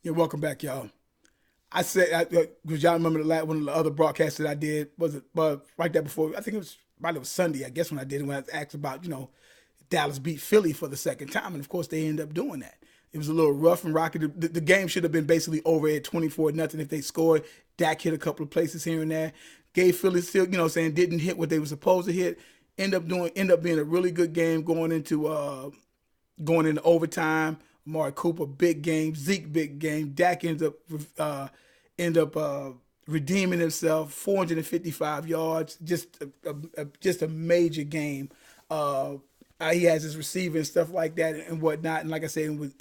Yeah, welcome back, y'all. I said, because y'all remember one of the other broadcasts that I did was it right there before. I think it was Sunday. I guess when I did it, when I was asked about Dallas beat Philly for the second time, and of course they ended up doing that. It was a little rough and rocky. The game should have been basically over at 24-0 if they scored. Dak hit a couple of places here and there. Gave Philly still, saying didn't hit what they were supposed to hit. End up being a really good game going into overtime. Amari Cooper, big game. Zeke, big game. Dak end up redeeming himself. 455 yards. Just a major game. He has his receiver and stuff like that and whatnot. And like I said, with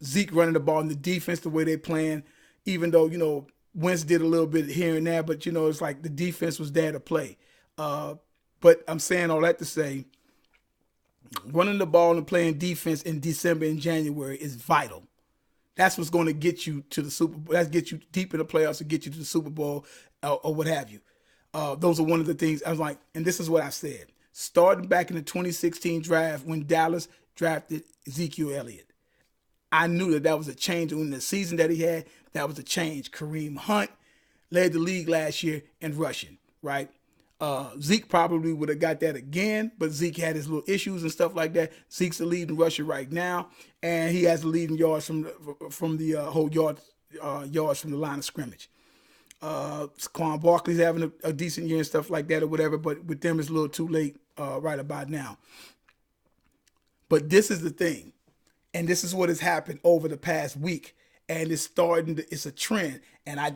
Zeke running the ball and the defense, the way they playing, even though Wentz did a little bit here and there, but it's like the defense was there to play. But I'm saying all that to say, running the ball and playing defense in December and January is vital. That's what's going to get you to the Super Bowl. That's get you deep in the playoffs to get you to the Super Bowl or what have you. Those are one of the things I was like, and this is what I said. Starting back in the 2016 draft when Dallas drafted Ezekiel Elliott, I knew that was a change in the season that he had. That was a change. Kareem Hunt led the league last year in rushing, right? Zeke probably would have got that again, but Zeke had his little issues and stuff like that. Zeke's the leading rusher right now, and he has the leading yards from the whole yards from the line of scrimmage. Saquon Barkley's having a decent year and stuff like that or whatever, but with them it's a little too late right about now. But this is the thing, and this is what has happened over the past week, and it's a trend. And I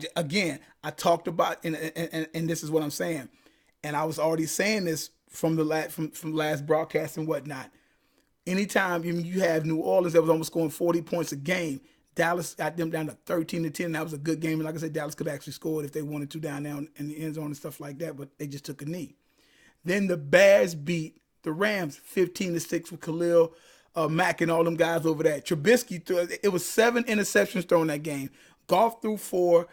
talked about, and this is what I'm saying. And I was already saying this from last broadcast and whatnot. Anytime you have New Orleans that was almost scoring 40 points a game, Dallas got them down to 13-10. That was a good game. And like I said, Dallas could have actually scored if they wanted to down there in the end zone and stuff like that, but they just took a knee. Then the Bears beat the Rams 15-6 with Khalil Mack and all them guys over there. Trubisky it was 7 interceptions thrown that game. Goff threw 4,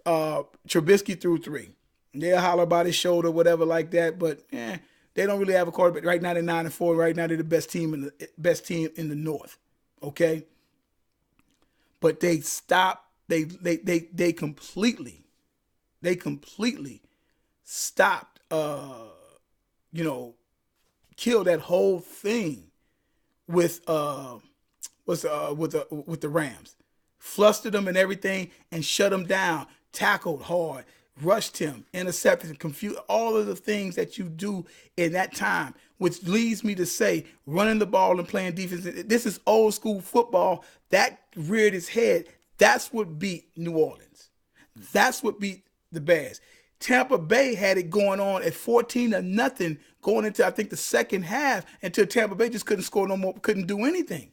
Trubisky threw 3. They'll holler about his shoulder, whatever like that, but they don't really have a quarterback. Right now they're 9-4. Right now they're the best team in the North. Okay? But they stopped, they completely stopped kill that whole thing with the Rams. Flustered them and everything and shut them down. Tackled hard, rushed him, intercepted, confused, all of the things that you do in that time, which leads me to say running the ball and playing defense. This is old school football. That reared its head. That's what beat New Orleans. That's what beat the Bears. Tampa Bay had it going on at 14-0 going into, I think, the second half until Tampa Bay just couldn't score no more, couldn't do anything.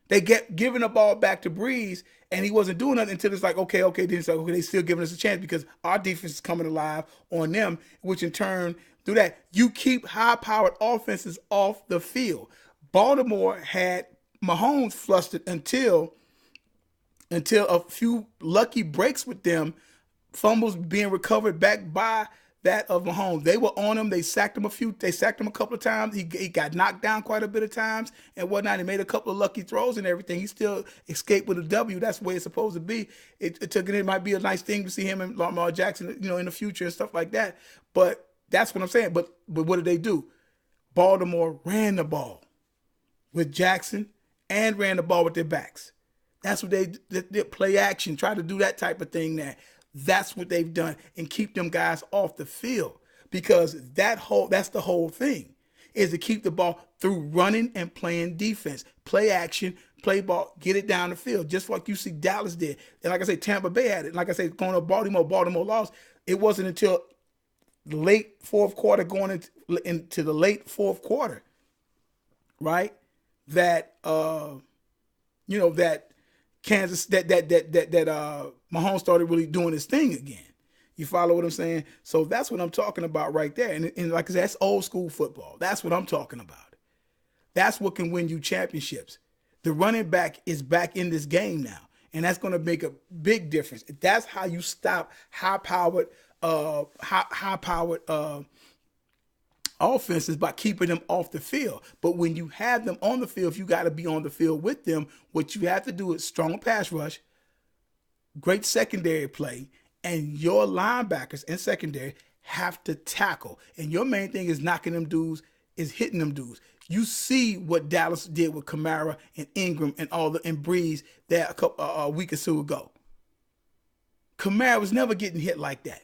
They get giving the ball back to Breeze, and he wasn't doing nothing until it's like, okay, then it's like, okay, they still giving us a chance because our defense is coming alive on them, which in turn, through that, you keep high-powered offenses off the field. Baltimore had Mahomes flustered until a few lucky breaks with them, fumbles being recovered back by that of Mahomes. They were on him. They sacked him a couple of times. He got knocked down quite a bit of times and whatnot. He made a couple of lucky throws and everything. He still escaped with a W. That's the way it's supposed to be. It might be a nice thing to see him and Lamar Jackson, in the future and stuff like that. But that's what I'm saying. But what did they do? Baltimore ran the ball with Jackson and ran the ball with their backs. That's what they play action, try to do that type of thing there. That's what they've done and keep them guys off the field because that's the whole thing is to keep the ball through running and playing defense, play action, play ball, get it down the field, just like you see Dallas did. And like I say, Tampa Bay had it. Like I say, going to Baltimore lost. It wasn't until the late fourth quarter, going into the late fourth quarter, right? That that Kansas that Mahomes started really doing his thing again. You follow what I'm saying? So that's what I'm talking about right there. And like I said, that's old school football. That's what I'm talking about. That's what can win you championships. The running back is back in this game now, and that's going to make a big difference. That's how you stop high-powered offenses by keeping them off the field. But when you have them on the field, you got to be on the field with them. What you have to do is strong pass rush, great secondary play, and your linebackers and secondary have to tackle. And your main thing is knocking them dudes, is hitting them dudes. You see what Dallas did with Kamara and Ingram and and Breeze that a week or two ago. Kamara was never getting hit like that.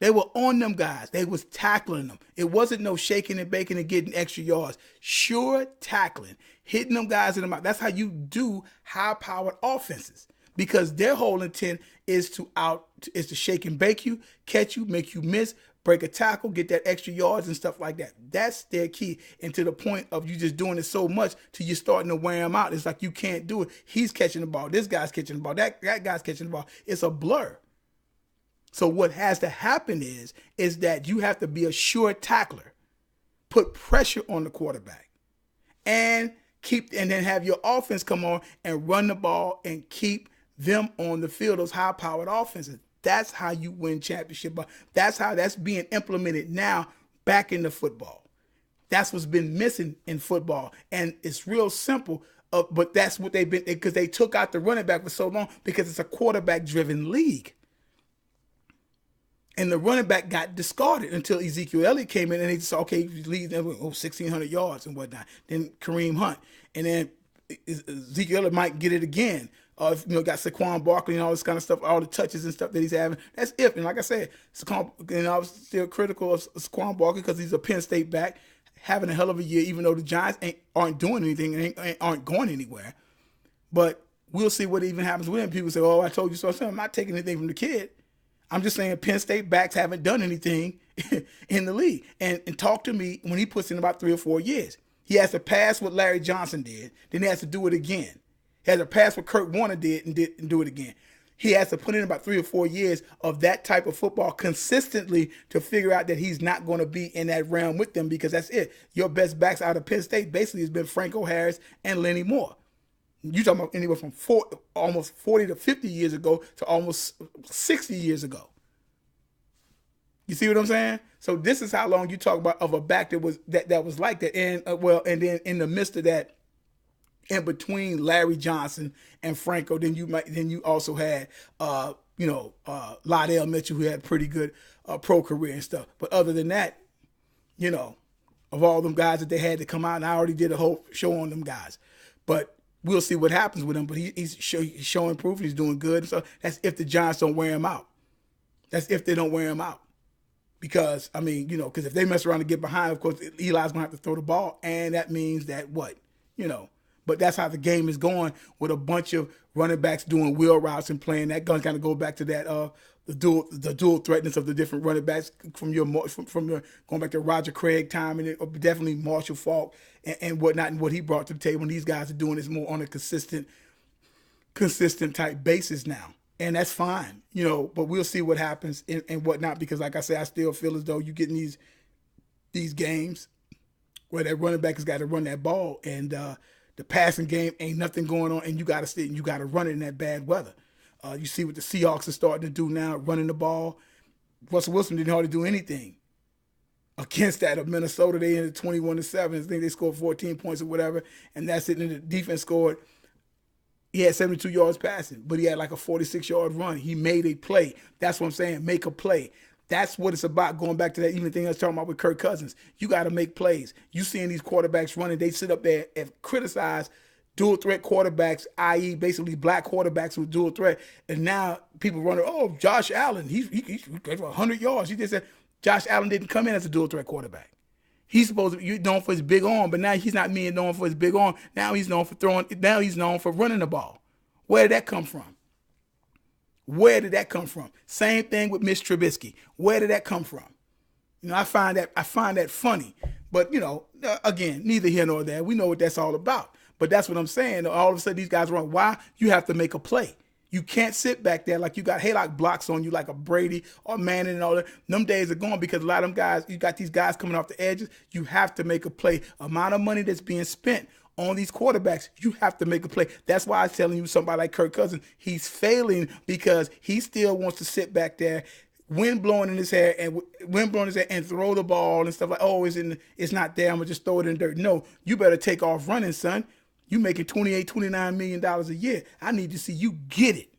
They were on them guys. They was tackling them. It wasn't no shaking and baking and getting extra yards. Sure tackling, hitting them guys in the mouth. That's how you do high-powered offenses, because their whole intent is to shake and bake you, catch you, make you miss, break a tackle, get that extra yards and stuff like that. That's their key. And to the point of you just doing it so much till you're starting to wear them out. It's like you can't do it. He's catching the ball. This guy's catching the ball. That guy's catching the ball. It's a blur. So what has to happen is that you have to be a sure tackler, put pressure on the quarterback, and then have your offense come on and run the ball and keep them on the field, those high-powered offenses. That's how you win championship. That's being implemented now back into football. That's what's been missing in football. And it's real simple, but that's what they've been, because they took out the running back for so long, because it's a quarterback-driven league. And the running back got discarded until Ezekiel Elliott came in, and they said, okay, lead them 1,600 yards and whatnot. Then Kareem Hunt. And then Ezekiel Elliott might get it again. Got Saquon Barkley and all this kind of stuff, all the touches and stuff that he's having. That's if. And like I said, I was still critical of Saquon Barkley because he's a Penn State back, having a hell of a year, even though the Giants aren't doing anything and aren't going anywhere. But we'll see what even happens with him. People say, oh, I told you so. I'm not taking anything from the kid. I'm just saying Penn State backs haven't done anything in the league. And talk to me when he puts in about 3 or 4 years. He has to pass what Larry Johnson did. Then he has to do it again. He has to pass what Kurt Warner did and do it again. He has to put in about 3 or 4 years of that type of football consistently to figure out that he's not going to be in that realm with them, because that's it. Your best backs out of Penn State basically has been Franco Harris and Lenny Moore. You're talking about anywhere from almost 40 to 50 years ago to almost 60 years ago. You see what I'm saying? So this is how long you talk about of a back that was like that. And and then in the midst of that, in between Larry Johnson and Franco, then you also had Lydell Mitchell, who had a pretty good pro career and stuff. But other than that, of all them guys that they had to come out, and I already did a whole show on them guys. But we'll see what happens with him. But he's showing proof. He's doing good. So that's if the Giants don't wear him out. That's if they don't wear him out. Because, because if they mess around and get behind, of course, Eli's going to have to throw the ball. And that means that what? But that's how the game is going, with a bunch of running backs doing wheel routes and playing. That gun kind of go back to that the dual threatness of the different running backs from your going back to Roger Craig time, and definitely Marshall Faulk and whatnot, and what he brought to the table. And these guys are doing this more on a consistent type basis now. And that's fine, but we'll see what happens and whatnot, because like I said, I still feel as though you're getting these games where that running back has got to run that ball, and the passing game ain't nothing going on, and you got to sit and you got to run it in that bad weather. You see what the Seahawks are starting to do now, running the ball. Russell Wilson didn't hardly do anything against that of Minnesota. They ended 21-7. I think they scored 14 points or whatever, and that's it. And the defense scored. He had 72 yards passing, but he had like a 46-yard run. He made a play. That's what I'm saying, make a play. That's what it's about, going back to that even thing I was talking about with Kirk Cousins. You got to make plays. You seeing these quarterbacks running, they sit up there and criticize dual threat quarterbacks, i.e. basically black quarterbacks with dual threat. And now people running, oh, Josh Allen, he's 100 yards. He just said Josh Allen didn't come in as a dual threat quarterback. He's supposed to be known for his big arm, but now he's not being known for his big arm. Now he's known for throwing. Now he's known for running the ball. Where did that come from? Where did that come from? Same thing with Mitch Trubisky. Where did that come from? I find that funny. But again, neither here nor there. We know what that's all about. But that's what I'm saying. All of a sudden, these guys run. Why? You have to make a play. You can't sit back there like you got Haylock blocks on you like a Brady or Manning and all that. Them days are gone, because a lot of them guys, you got these guys coming off the edges. You have to make a play. Amount of money that's being spent on these quarterbacks, you have to make a play. That's why I'm telling you, somebody like Kirk Cousins, he's failing because he still wants to sit back there wind blowing in his hair and throw the ball and stuff like, oh, it's not there, I'm gonna just throw it in the dirt. No, you better take off running, son. You making $28-29 million a year. I need to see you get it.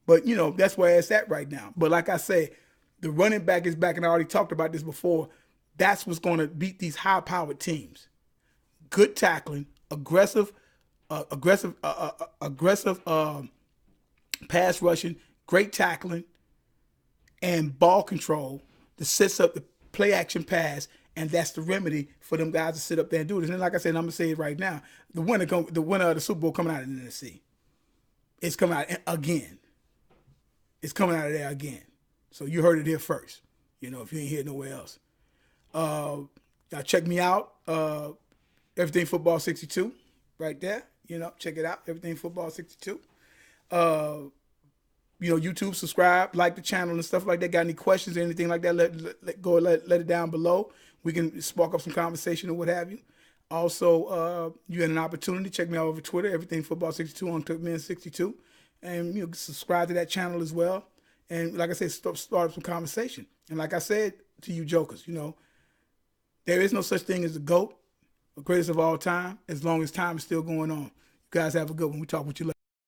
But you know, that's where it's at right now. But like I say, the running back is back, and I already talked about this before. That's what's gonna beat these high-powered teams. Good tackling, aggressive pass rushing, great tackling, and ball control that sets up the play action pass, and that's the remedy for them guys to sit up there and do this. And like I said, I'm gonna say it right now: the winner of the Super Bowl coming out of the NFC. It's coming out again. It's coming out of there again. So you heard it here first. You know, if you ain't hear it nowhere else. Y'all check me out. Everything Football 62, right there. You know, check it out. Everything Football 62. You know, YouTube, subscribe, like the channel and stuff like that. Got any questions or anything like that, let it down below. We can spark up some conversation or what have you. Also, you had an opportunity, check me out over Twitter, Everything Football 62 on Turkmen 62. And you know, subscribe to that channel as well. And like I said, start up some conversation. And like I said to you jokers, you know, there is no such thing as the GOAT, the greatest of all time, as long as time is still going on. You guys have a good one. We talk with you later.